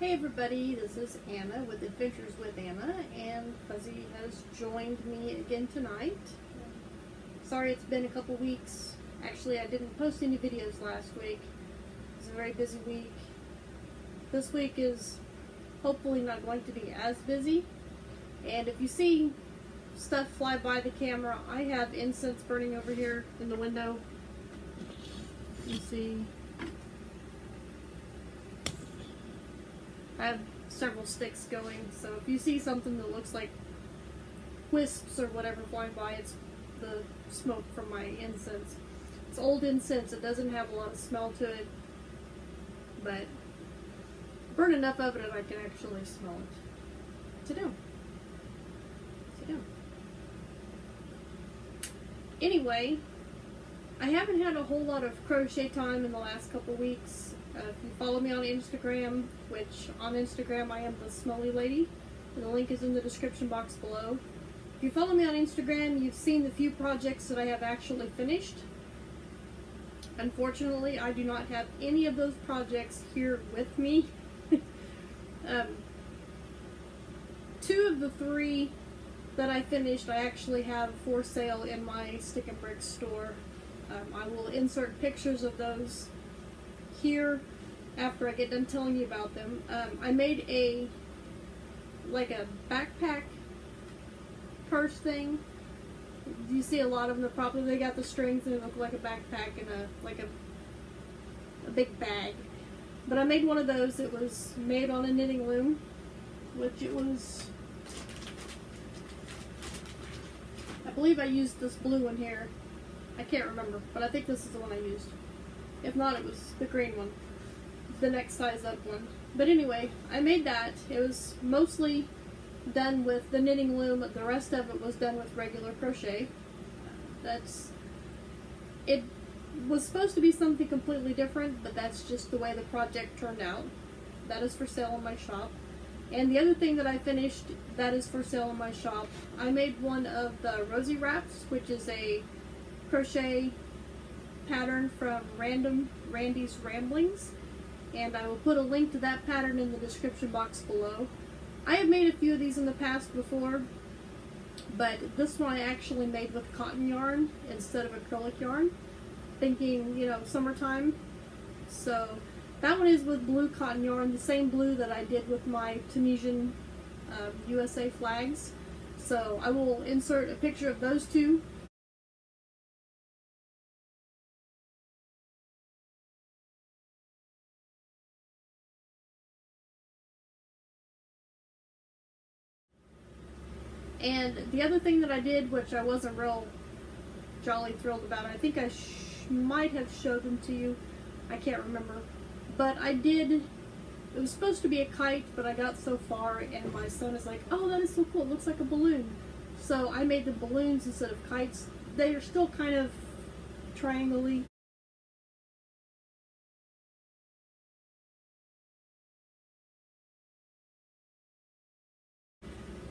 Hey everybody, this is Anna with Adventures with Anna, and Fuzzy has joined me again tonight. Sorry it's been a couple weeks. Actually, I didn't post any videos last week. It was a very busy week. This week is hopefully not going to be as busy. And if you see stuff fly by the camera, I have incense burning over here in the window. You see, I have several sticks going, so if you see something that looks like wisps or whatever flying by, it's the smoke from my incense. It's old incense, it doesn't have a lot of smell to it, but burn enough of it and I can actually smell it. Sit down. Sit down. Anyway, I haven't had a whole lot of crochet time in the last couple weeks. If you follow me on Instagram, which on Instagram I am the Smelly Lady, and the link is in the description box below. If you follow me on Instagram, you've seen the few projects that I have actually finished. Unfortunately, I do not have any of those projects here with me. Two of the three that I finished I actually have for sale in my Stick and Brick store. I will insert pictures of those here after I get done telling you about them. I made a backpack purse thing. You see a lot of them, probably they got the strings and it look like a backpack and a big bag. But I made one of those. It was made on a knitting loom, which it was, I believe I used this blue one here. I can't remember, but I think this is the one I used. If not, it was the green one, the next size up one. But anyway, I made that. It was mostly done with the knitting loom, but the rest of it was done with regular crochet. It was supposed to be something completely different, but that's just the way the project turned out. That is for sale in my shop. And the other thing that I finished that is for sale in my shop, I made one of the Rosy Wraps, which is a crochet pattern from Randy's Ramblings, and I will put a link to that pattern in the description box below. I have made a few of these in the past before, but this one I actually made with cotton yarn instead of acrylic yarn, thinking, you know, summertime. So that one is with blue cotton yarn, the same blue that I did with my Tunisian USA flags. So I will insert a picture of those two. And the other thing that I did, which I wasn't real jolly thrilled about, I think I might have showed them to you, I can't remember, but I did, it was supposed to be a kite, but I got so far and my son is like, oh, that is so cool, it looks like a balloon. So I made the balloons instead of kites. They are still kind of triangle-y.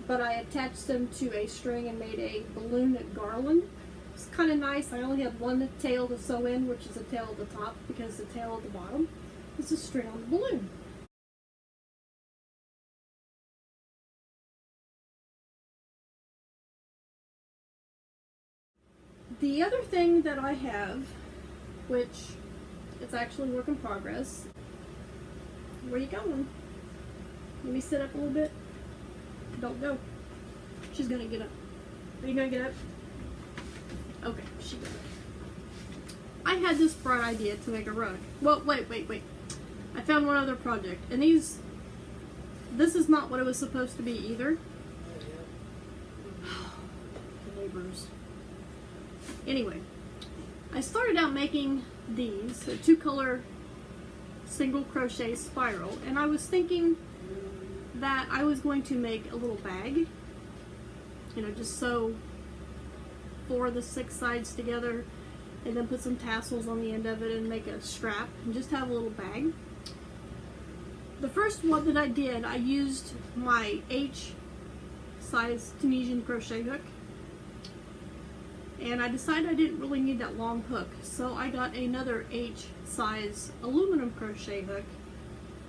But I attached them to a string and made a balloon garland. It's kind of nice. I only had one tail to sew in, which is the tail at the top, because the tail at the bottom is a string on the balloon. The other thing that I have, which is actually work in progress. Where you going? Let me sit up a little bit. Don't go. She's gonna get up. Are you gonna get up? Okay, she got up. I had this bright idea to make a rug. Well, wait. I found one other project, and this is not what it was supposed to be either. The neighbors. Anyway, I started out making these, a 2-color single crochet spiral, and I was thinking that I was going to make a little bag, you know, just sew 4 of the 6 sides together and then put some tassels on the end of it and make a strap and just have a little bag. The first one that I did, I used my H size Tunisian crochet hook, and I decided I didn't really need that long hook, so I got another H size aluminum crochet hook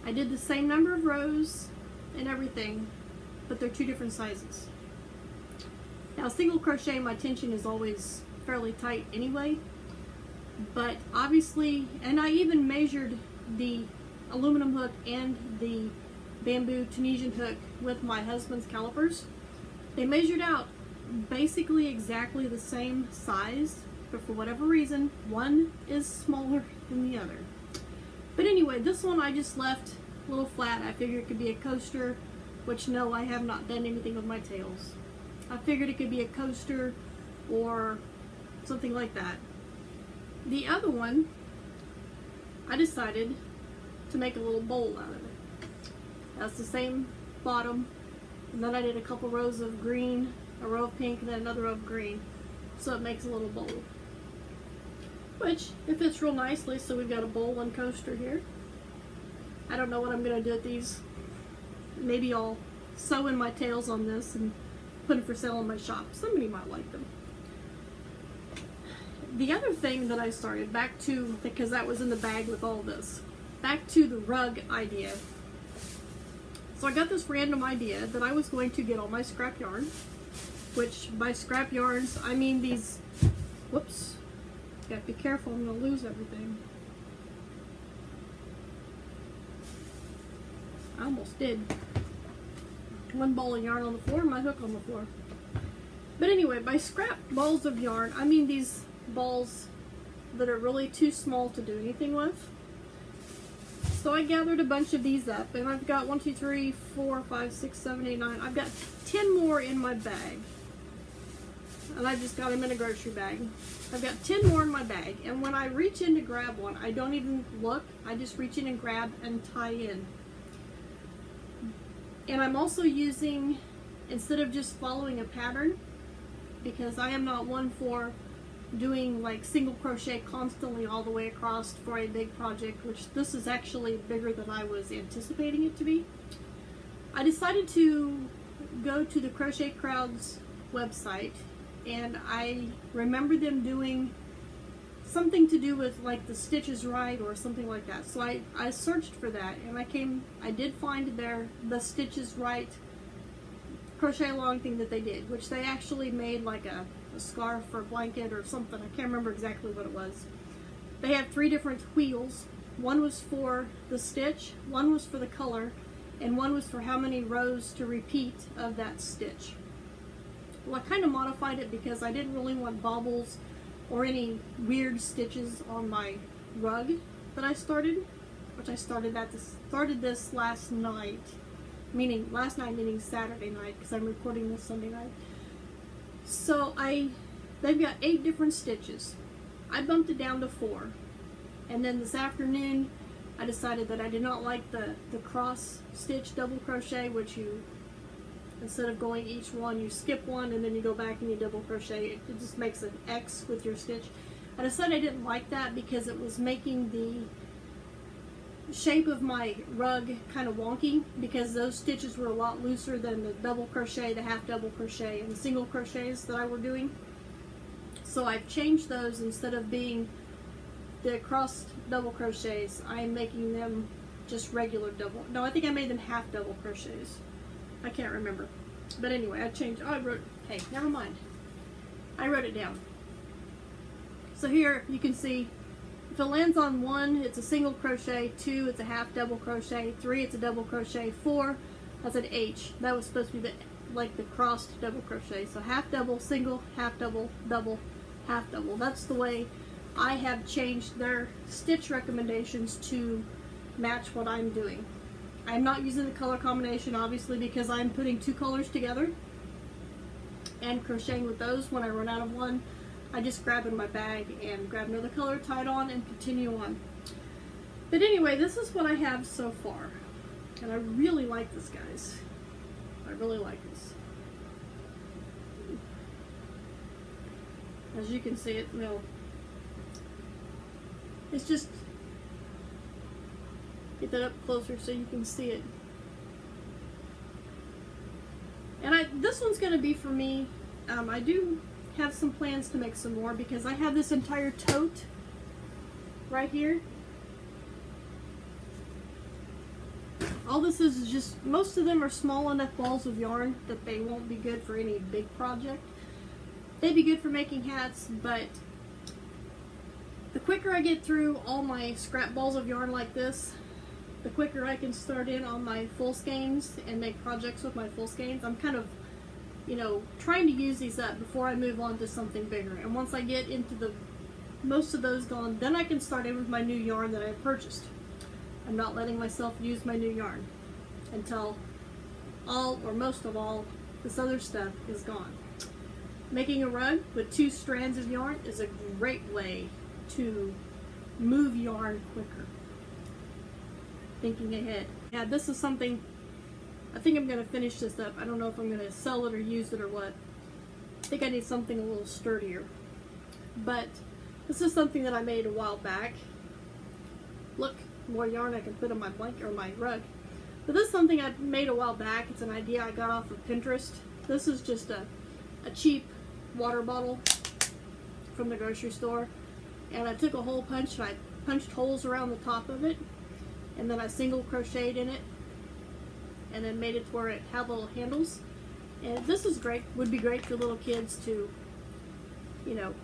I did the same number of rows and everything, but they're 2 different sizes. Now single crochet, my tension is always fairly tight anyway, but obviously, and I even measured the aluminum hook and the bamboo Tunisian hook with my husband's calipers. They measured out basically exactly the same size, but for whatever reason, one is smaller than the other. But anyway, this one I just left a little flat. I figured it could be a coaster, which no, I have not done anything with my tails. I figured it could be a coaster or something like that. The other one, I decided to make a little bowl out of it. That's the same bottom, and then I did a couple rows of green, a row of pink, and then another row of green, so it makes a little bowl, which it fits real nicely. So we've got a bowl and coaster here. I don't know what I'm going to do with these. Maybe I'll sew in my tails on this and put them for sale in my shop. Somebody might like them. The other thing that I started, back to, because that was in the bag with all this, back to the rug idea. So I got this random idea that I was going to get all my scrap yarn, which by scrap yarns, I mean these, whoops, gotta be careful, I'm gonna lose everything. I almost did. One ball of yarn on the floor, my hook on the floor. But anyway, by scrap balls of yarn, I mean these balls that are really too small to do anything with. So I gathered a bunch of these up, and I've got 1, 2, 3, 4, 5, 6, 7, 8, 9. I've got 10 more in my bag. And I just got them in a grocery bag. I've got 10 more in my bag, and when I reach in to grab one, I don't even look. I just reach in and grab and tie in. And I'm also using, instead of just following a pattern, because I am not one for doing like single crochet constantly all the way across for a big project, which this is actually bigger than I was anticipating it to be. I decided to go to the Crochet Crowd's website, and I remember them doing something to do with like the stitches right or something like that. So I searched for that, and I did find the stitches right crochet along thing that they did, which they actually made like a scarf or a blanket or something. I can't remember exactly what it was. They have 3 different wheels. One was for the stitch, one was for the color, and one was for how many rows to repeat of that stitch. Well, I kind of modified it because I didn't really want bobbles or any weird stitches on my rug that I started, which I started this last night, meaning Saturday night, because I'm recording this Sunday night. So they've got 8 different stitches. I bumped it down to 4, and then this afternoon I decided that I did not like the cross stitch double crochet, which you, instead of going each one, you skip one and then you go back and you double crochet. It just makes an X with your stitch. I decided I didn't like that because it was making the shape of my rug kind of wonky, because those stitches were a lot looser than the double crochet, the half double crochet, and the single crochets that I were doing. So I've changed those. Instead of being the crossed double crochets, I'm making them just regular double. No, I think I made them half double crochets. I can't remember. But anyway, I changed. Oh, hey, never mind. I wrote it down. So here you can see, if it lands on 1, it's a single crochet. 2, it's a half double crochet. 3, it's a double crochet. 4, that's an H. That was supposed to be like the crossed double crochet. So half double, single, half double, double, half double. That's the way I have changed their stitch recommendations to match what I'm doing. I'm not using the color combination, obviously, because I'm putting 2 colors together and crocheting with those. When I run out of one, I just grab in my bag and grab another color, tie it on, and continue on. But anyway, this is what I have so far. And I really like this, guys. I really like this. As you can see it, well, it's just, get that up closer so you can see it. And this one's going to be for me. I do have some plans to make some more, because I have this entire tote right here. all this is just, most of them are small enough balls of yarn that they won't be good for any big project. They'd be good for making hats, but the quicker I get through all my scrap balls of yarn like this, the quicker I can start in on my full skeins and make projects with my full skeins. I'm kind of, you know, trying to use these up before I move on to something bigger. And once I get into the most of those gone, then I can start in with my new yarn that I purchased. I'm not letting myself use my new yarn until all or most of all this other stuff is gone. Making a rug with 2 strands of yarn is a great way to move yarn quicker. Thinking ahead. Yeah, this is something, I think I'm going to finish this up. I don't know if I'm going to sell it or use it or what. I think I need something a little sturdier. But this is something that I made a while back. Look, more yarn I can put on my blanket or my rug. But this is something I made a while back. It's an idea I got off of Pinterest. This is just a cheap water bottle from the grocery store. And I took a hole punch and I punched holes around the top of it. And then I single crocheted in it. And then made it to where it had little handles. And this is great, would be great for little kids to, you know,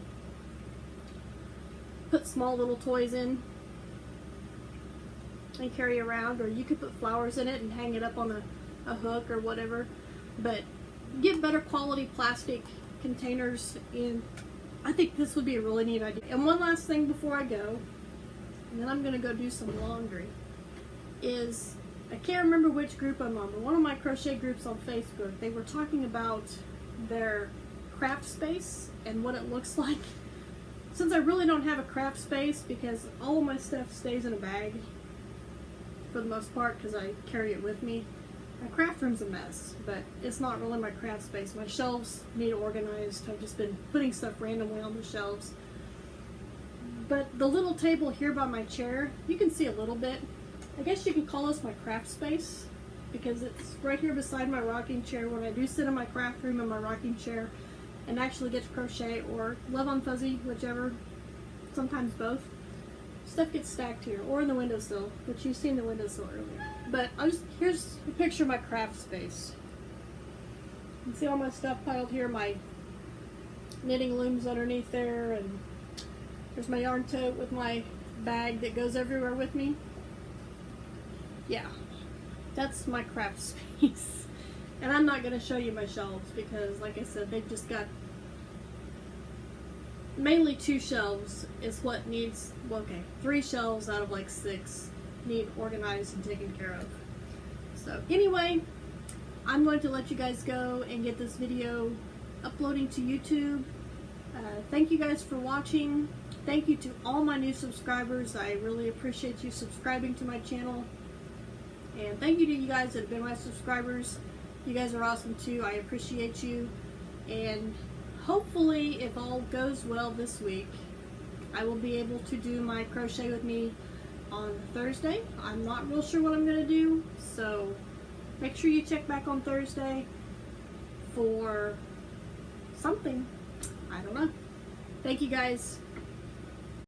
put small little toys in and carry around, or you could put flowers in it and hang it up on a hook or whatever. But get better quality plastic containers in. I think this would be a really neat idea. And one last thing before I go, and then I'm going to go do some laundry, is I can't remember which group I'm on, but one of my crochet groups on Facebook, they were talking about their craft space and what it looks like. Since I really don't have a craft space because all of my stuff stays in a bag for the most part because I carry it with me, my craft room's a mess, but it's not really my craft space. My shelves need organized. I've just been putting stuff randomly on the shelves. But the little table here by my chair, you can see a little bit. I guess you could call this my craft space because it's right here beside my rocking chair. When I do sit in my craft room in my rocking chair and actually get to crochet or Love on Fuzzy, whichever, sometimes both, stuff gets stacked here, or in the windowsill, which you've seen the windowsill earlier. But here's a picture of my craft space. You can see all my stuff piled here, my knitting looms underneath there, and there's my yarn tote with my bag that goes everywhere with me. Yeah, that's my craft space. And I'm not going to show you my shelves because, like I said, they've just got mainly 2 shelves is what needs, well, okay, 3 shelves out of like 6 need organized and taken care of. So anyway, I'm going to let you guys go and get this video uploading to YouTube. Thank you guys for watching. Thank you to all my new subscribers. I really appreciate you subscribing to my channel. And thank you to you guys that have been my subscribers. You guys are awesome too. I appreciate you. And hopefully, if all goes well this week, I will be able to do my crochet with me on Thursday. I'm not real sure what I'm going to do, so make sure you check back on Thursday for something. I don't know. Thank you guys.